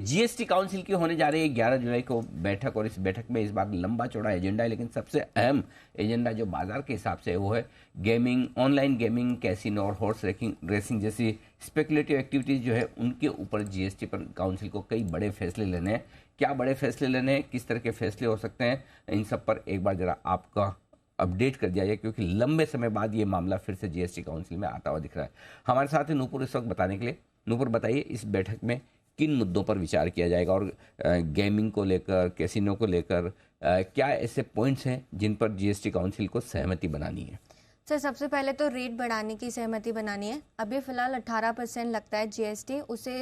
GST council की होने जा रही है 11 जुलाई को बैठक, और इस बैठक में इस बार लंबा चौड़ा एजेंडा है, लेकिन सबसे अहम एजेंडा जो बाजार के हिसाब से है वो है गेमिंग, ऑनलाइन गेमिंग, कैसीनो और हॉर्स रेसिंग जैसी स्पेकुलेटिव एक्टिविटीज जो है उनके ऊपर जीएसटी पर काउंसिल को कई बड़े फैसले लेने हैं। क्या बड़े फैसले लेने हैं, किस तरह के फैसले हो सकते हैं, इन सब पर एक बार जरा आपका अपडेट कर दिया जाए, क्योंकि लंबे समय बाद ये मामला फिर से जीएसटी काउंसिल में आता हुआ दिख रहा है। हमारे साथ है नूपुर इस वक्त बताने के लिए। नूपुर, बताइए इस बैठक में किन मुद्दों पर विचार किया जाएगा, और गेमिंग को लेकर, कैसीनो को लेकर क्या ऐसे पॉइंट्स हैं जिन पर जीएसटी काउंसिल को सहमति बनानी है? सर, सबसे पहले तो रेट बढ़ाने की सहमति बनानी है। अभी फिलहाल 18% लगता है जीएसटी, उसे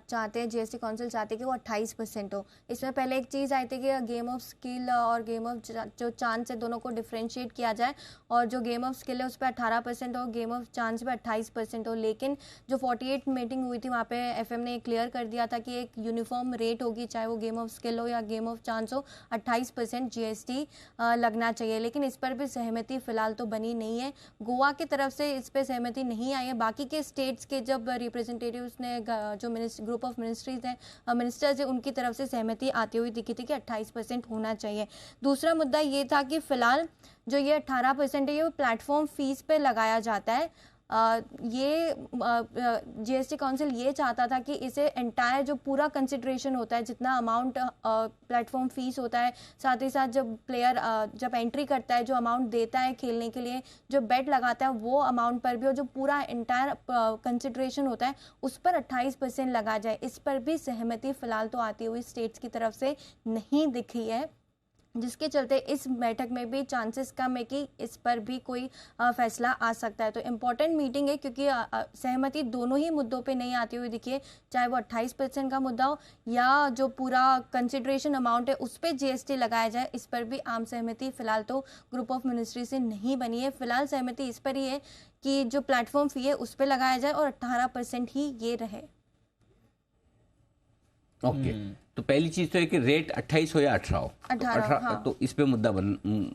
चाहते हैं, जीएसटी काउंसिल चाहते हैं कि वो 28% हो। इसमें पहले एक चीज़ आई थी कि गेम ऑफ स्किल और गेम ऑफ जो चांस है दोनों को डिफ्रेंशिएट किया जाए, और जो गेम ऑफ स्किल है उस पर 18% हो, गेम ऑफ चांस पे 28% हो। लेकिन जो 48 मीटिंग हुई थी वहाँ पे एफएम ने क्लियर कर दिया था कि एक यूनिफॉर्म रेट होगी, चाहे वो गेम ऑफ स्किल हो या गेम ऑफ चांस हो, 28% जीएसटी लगना चाहिए। लेकिन इस पर भी सहमति फिलहाल तो बनी नहीं है। गोवा की तरफ से इस पे सहमति नहीं आई है। बाकी के स्टेट्स के जब रिप्रेजेंटेटिव्स ने, जो ग्रुप ऑफ मिनिस्ट्रीज हैं, मिनिस्टर्स हैं, उनकी तरफ से सहमति आती हुई दिखी थी कि 28% होना चाहिए। दूसरा मुद्दा ये था कि फिलहाल जो ये 18% है ये प्लेटफॉर्म फीस पे लगाया जाता है। ये जीएसटी काउंसिल ये चाहता था कि इसे एंटायर जो पूरा कंसिडरेशन होता है, जितना अमाउंट प्लेटफॉर्म फीस होता है, साथ ही साथ जब प्लेयर जब एंट्री करता है, जो अमाउंट देता है खेलने के लिए, जो बेट लगाता है, वो अमाउंट पर भी, और जो पूरा एंटायर कंसिडरेशन होता है उस पर 28% लगा जाए। इस पर भी सहमति फिलहाल तो आती हुई स्टेट्स की तरफ से नहीं दिख रही है, जिसके चलते इस बैठक में भी चांसेस कम है कि इस पर भी कोई फैसला आ सकता है। तो इम्पॉर्टेंट मीटिंग है, क्योंकि सहमति दोनों ही मुद्दों पे नहीं आती हुई दिखी है, चाहे वो 28% का मुद्दा हो या जो पूरा कंसिडरेशन अमाउंट है उस पर जीएसटी लगाया जाए। इस पर भी आम सहमति फिलहाल तो ग्रुप ऑफ मिनिस्ट्री से नहीं बनी है। फिलहाल सहमति इस पर ही है कि जो प्लेटफॉर्म फी है उस पर लगाया जाए और 18% ही ये रहे। ओके, तो पहली चीज तो है कि रेट 28 हो या 18 हो, 18 हाँ। तो इस पे मुद्दा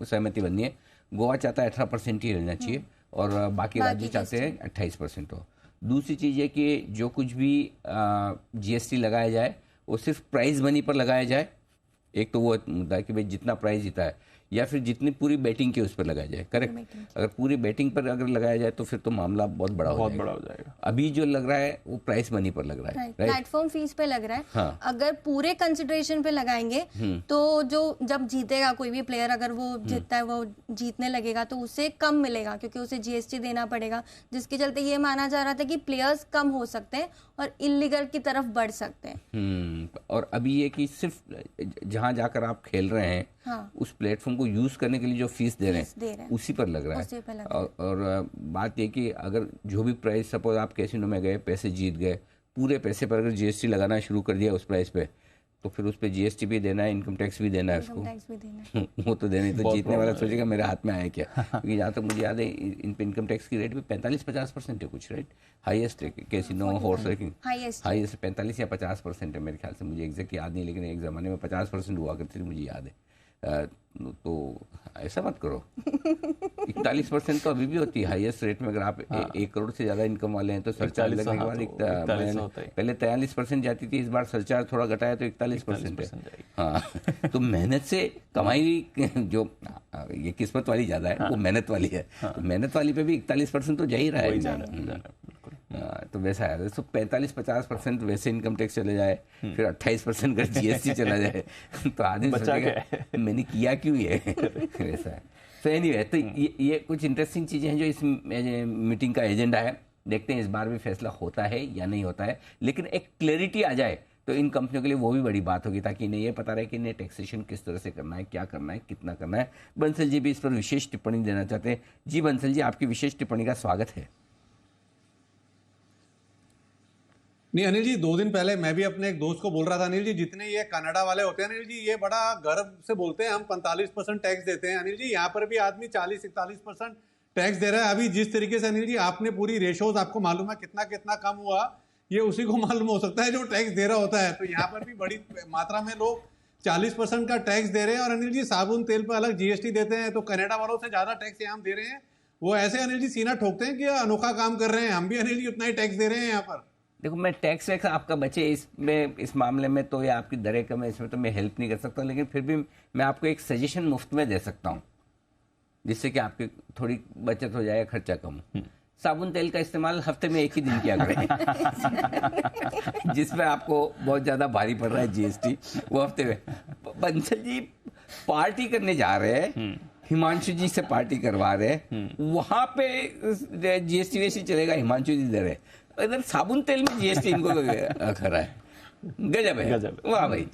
सहमति बननी है। गोवा चाहता है 18% ही रहना चाहिए, और बाकी राज्य चाहते हैं 28% हो। दूसरी चीज है कि जो कुछ भी जीएसटी लगाया जाए वो सिर्फ प्राइज मनी पर लगाया जाए। एक तो वो मुद्दा है कि भाई जितना प्राइज जीता है, या फिर जितनी पूरी बैटिंग की उस पर लगाया जाए। करेक्ट, अगर पूरी बैटिंग पर अगर लगाया जाए तो फिर तो मामला बहुत बड़ा हो जाएगा। अभी जो लग रहा है वो प्राइस मनी पर लग रहा है, प्लेटफॉर्म फीस पे लग रहा है। हाँ। अगर पूरे कंसिडरेशन पे लगाएंगे तो जो जब जीतेगा कोई भी प्लेयर, अगर वो जीतता है, वो जीतने लगेगा तो उसे कम मिलेगा, क्योंकि उसे जीएसटी देना पड़ेगा, जिसके चलते ये माना जा रहा था कि प्लेयर्स कम हो सकते हैं और इलीगल की तरफ बढ़ सकते हैं। और अभी ये कि सिर्फ जहां जाकर आप खेल रहे हैं, हाँ, उस प्लेटफॉर्म को यूज करने के लिए जो फीस दे रहे हैं उसी पर लग रहा है। और बात ये कि अगर जो भी प्राइस, सपोज आप कैसीनो में गए, पैसे जीत गए, पूरे पैसे पर अगर जीएसटी लगाना शुरू कर दिया उस प्राइस पे, तो फिर उस पे जीएसटी भी देना है, इनकम टैक्स भी देना है उसको। वो तो देना ही, तो जीतने वाला सोचेगा मेरे हाथ में आया क्या। क्योंकि जहाँ तक मुझे याद है इन पे इनकम टैक्स की रेट भी 45-50% है कुछ, राइट? हाईएस्ट है कैसीनो, हॉर्स रेसिंग, हाईएस्ट 45 या 50% है मेरे ख्याल से, मुझे एग्जैक्ट याद नहीं, लेकिन एक ज़माने में 50% हुआ करती थी, मुझे याद है। तो ऐसा मत करो। 41% तो अभी भी होती है हाईएस्ट रेट में। अगर आप 1 करोड़ से ज्यादा इनकम वाले हैं तो सरचार्ज लगने के बाद पहले 43% जाती थी, इस बार सरचार्ज थोड़ा घटाया तो 41% है। हाँ, तो मेहनत से कमाई जो ये किस्मत वाली ज्यादा है, वो मेहनत वाली है। तो मेहनत वाली पे भी 41% तो जा ही रहा है। तो वैसा है, तो 45-50% वैसे इनकम टैक्स चले जाए, फिर 28% का जीएसटी चला जाए, तो आदमी सोचेगा मैंने किया क्यों ये। वैसा है। तो एनीवे, तो ये कुछ इंटरेस्टिंग चीजें हैं जो इस मीटिंग का एजेंडा है। देखते हैं इस बार भी फैसला होता है या नहीं होता है, लेकिन एक क्लैरिटी आ जाए तो इन कंपनियों के लिए वो भी बड़ी बात होगी, ताकि इन्हें ये पता रहे कि इन्हें टैक्सेशन किस तरह से करना है, क्या करना है, कितना करना है। बंसल जी भी इस पर विशेष टिप्पणी देना चाहते हैं। जी बंसल जी, आपकी विशेष टिप्पणी का स्वागत है। नहीं अनिल जी, 2 दिन पहले मैं भी अपने एक दोस्त को बोल रहा था, अनिल जी जितने ये कनाडा वाले होते हैं अनिल जी, ये बड़ा गर्व से बोलते हैं हम 45% टैक्स देते हैं। अनिल जी यहाँ पर भी आदमी 40-41% टैक्स दे रहा है। अभी जिस तरीके से अनिल जी आपने पूरी रेशोज, आपको मालूम है कितना कितना कम हुआ, ये उसी को मालूम हो सकता है जो टैक्स दे रहा होता है। तो यहाँ पर भी बड़ी मात्रा में लोग 40% का टैक्स दे रहे हैं। और अनिल जी साबुन तेल पर अलग जीएसटी देते हैं, तो कनाडा वालों से ज्यादा टैक्स यहाँ दे रहे हैं। वो ऐसे अनिल जी सीना ठोकते हैं कि अनोखा काम कर रहे हैं, हम भी अनिल जी उतना ही टैक्स दे रहे हैं यहाँ पर। देखो मैं टैक्स वैक्स आपका बचे इसमें, इस मामले में तो, या आपकी दरें कम है इसमें तो मैं हेल्प नहीं कर सकता, लेकिन फिर भी मैं आपको एक सजेशन मुफ्त में दे सकता हूँ जिससे कि आपकी थोड़ी बचत हो जाए, खर्चा कम। साबुन तेल का इस्तेमाल हफ्ते में एक ही दिन किया करें जिसमें आपको बहुत ज्यादा भारी पड़ रहा है जीएसटी, वो हफ्ते में। बंसल जी पार्टी करने जा रहे हैं, हिमांशु जी से पार्टी करवा रहे हैं, वहां पे जीएसटी वैसी चलेगा, हिमांशु जी दे रहे, इधर साबुन तेल में जीएसटी इनको खरा है। गजब है, वाह भाई।